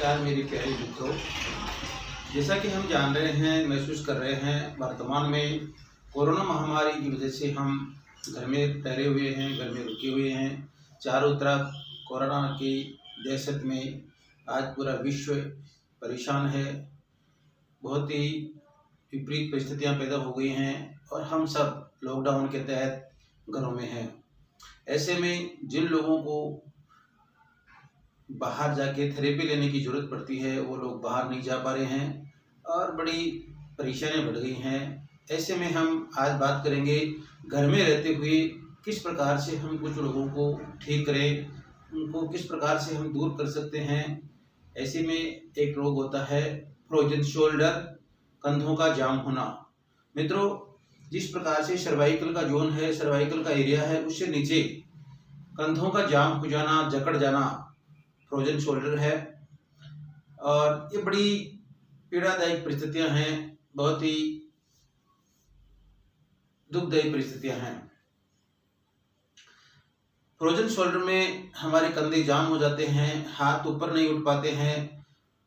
नमस्कार मेरे प्यारे मित्रों। जैसा कि हम जान रहे हैं, महसूस कर रहे हैं, वर्तमान में कोरोना महामारी की वजह से हम घर में ठहरे हुए हैं, घर में रुके हुए हैं। चारों तरफ कोरोना की दहशत में आज पूरा विश्व परेशान है। बहुत ही विपरीत परिस्थितियां पैदा हो गई हैं और हम सब लॉकडाउन के तहत घरों में हैं। ऐसे में जिन लोगों को बाहर जाके थेरेपी लेने की ज़रूरत पड़ती है, वो लोग बाहर नहीं जा पा रहे हैं और बड़ी परेशानियां बढ़ गई हैं। ऐसे में हम आज बात करेंगे घर में रहते हुए किस प्रकार से हम कुछ लोगों को ठीक करें, उनको किस प्रकार से हम दूर कर सकते हैं। ऐसे में एक रोग होता है फ्रोजन शोल्डर, कंधों का जाम होना। मित्रों, जिस प्रकार से सर्वाइकल का जोन है, सर्वाइकल का एरिया है, उससे नीचे कंधों का जाम हो जाना, जकड़ जाना फ्रोजन शोल्डर है। और ये बड़ी पीड़ादायक परिस्थितियां हैं, बहुत ही दुखदायी परिस्थितियां हैं। फ्रोजन शोल्डर में हमारे कंधे जाम हो जाते हैं, हाथ ऊपर नहीं उठ पाते हैं,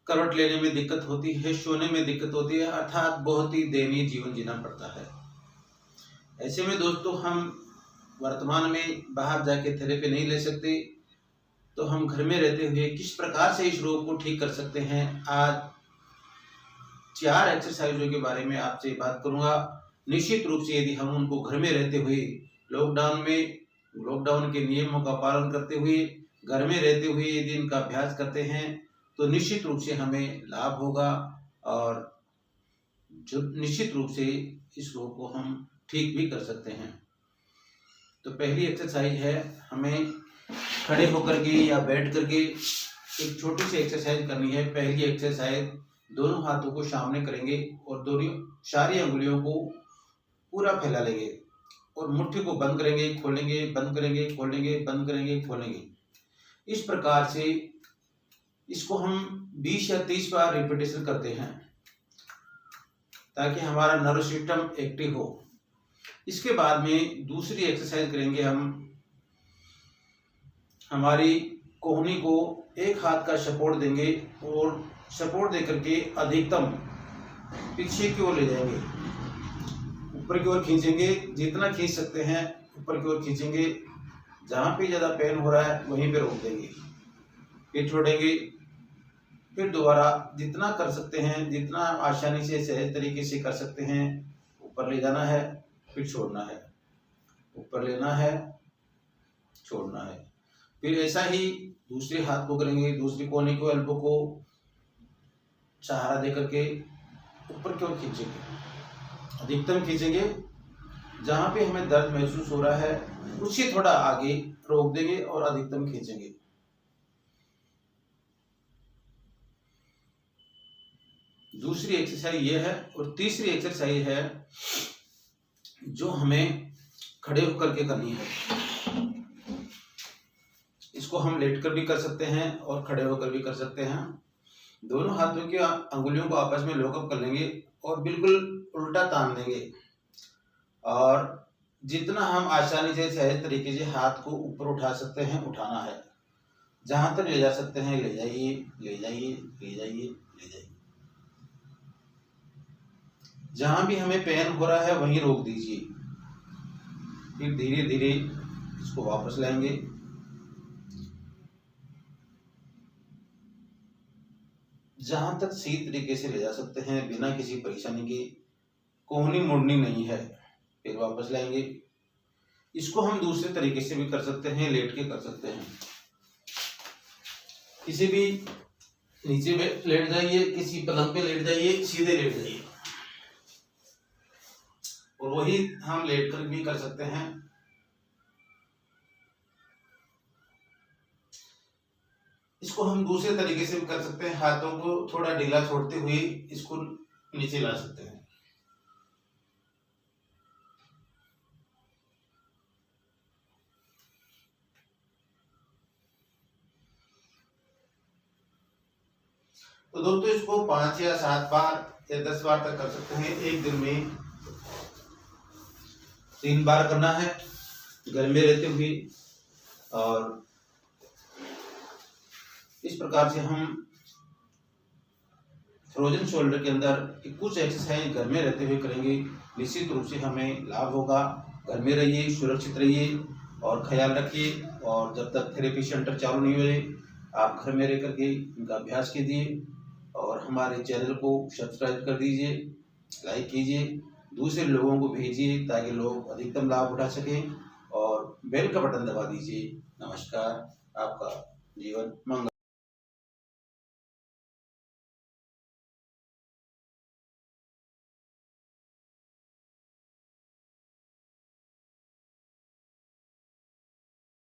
करवट लेने में दिक्कत होती है, सोने में दिक्कत होती है, अर्थात बहुत ही दयनीय जीवन जीना पड़ता है। ऐसे में दोस्तों, हम वर्तमान में बाहर जाके थेरेपी नहीं ले सकते, तो हम घर में रहते हुए किस प्रकार से इस रोग को ठीक कर सकते हैं, आज 4 एक्सरसाइजों के बारे में आपसे बात करूंगा। निश्चित रूप से यदि हम उनको घर में रहते हुए लॉकडाउन के नियमों का पालन करते हुए घर में रहते हुए यदि इनका अभ्यास करते हैं तो निश्चित रूप से हमें लाभ होगा और जो निश्चित रूप से इस रोग को हम ठीक भी कर सकते हैं। तो पहली एक्सरसाइज है, हमें खड़े होकर के या बैठ करके एक छोटी सी एक्सरसाइज करनी है। पहली एक्सरसाइज, दोनों हाथों को सामने करेंगे और दोनों सारी अंगुलियों को पूरा फैला लेंगे और मुट्ठी को बंद करेंगे, खोलेंगे, बंद करेंगे, खोलेंगे, बंद करेंगे, खोलेंगे। इस प्रकार से इसको हम 20 या 30 बार रिपीटेशन करते हैं ताकि हमारा नर्व सिस्टम एक्टिव हो। इसके बाद में दूसरी एक्सरसाइज करेंगे, हम हमारी कोहनी को एक हाथ का सपोर्ट देंगे और सपोर्ट देकर के अधिकतम पीछे की ओर ले जाएंगे, ऊपर की ओर खींचेंगे, जितना खींच सकते हैं ऊपर की ओर खींचेंगे। जहाँ पे ज़्यादा पेन हो रहा है वहीं पे रोक देंगे, फिर छोड़ेंगे, फिर दोबारा जितना कर सकते हैं, जितना आसानी से सहज तरीके से कर सकते हैं, ऊपर ले जाना है, फिर छोड़ना है, ऊपर लेना है, छोड़ना है। फिर ऐसा ही दूसरे हाथ को करेंगे, दूसरी कोहनी को, एल्बो को सहारा दे करके ऊपर की ओर खींचेंगे, अधिकतम खींचेंगे। जहाँ पे हमें दर्द महसूस हो रहा है उससे थोड़ा आगे रोक देंगे और अधिकतम खींचेंगे। दूसरी एक्सरसाइज ये है। और तीसरी एक्सरसाइज है जो हमें खड़े होकर के करनी है। इसको हम लेटकर भी कर सकते हैं और खड़े होकर भी कर सकते हैं। दोनों हाथों की अंगुलियों को आपस में लॉकअप कर लेंगे और बिल्कुल उल्टा तान देंगे और जितना हम आसानी से सहज तरीके से हाथ को ऊपर उठा सकते हैं उठाना है। जहां तक ले जा सकते हैं ले जाइए, ले जाइए, ले जाइए, ले जाइए। जहां भी हमें पेन हो रहा है वहीं रोक दीजिए, फिर धीरे धीरे इसको वापस लाएंगे। जहां तक सही तरीके से ले जा सकते हैं बिना किसी परेशानी के, कोहनी मोड़नी नहीं है, फिर वापस लाएंगे। इसको हम दूसरे तरीके से भी कर सकते हैं, लेट के कर सकते हैं। किसी भी नीचे में लेट जाइए, किसी पलंग पे लेट जाइए, सीधे लेट जाइए, और वही हम लेट कर भी कर सकते हैं। इसको हम दूसरे तरीके से भी कर सकते हैं, हाथों को थोड़ा ढीला छोड़ते हुए इसको नीचे ला सकते हैं। तो दोस्तों, इसको 5 या 7 बार या 10 बार तक कर सकते हैं। एक दिन में 3 बार करना है घर में रहते हुए, और इस प्रकार से हम फ्रोजन शोल्डर के अंदर कुछ एक्सरसाइज घर में रहते हुए करेंगे, निश्चित रूप से हमें लाभ होगा। घर में रहिए, सुरक्षित रहिए और ख्याल रखिए। और जब तक थेरेपी सेंटर चालू नहीं हुए, आप घर में रह करके इनका अभ्यास कीजिए और हमारे चैनल को सब्सक्राइब कर दीजिए, लाइक कीजिए, दूसरे लोगों को भेजिए ताकि लोग अधिकतम लाभ उठा सकें और बेल का बटन दबा दीजिए। नमस्कार, आपका जीवन मंगल।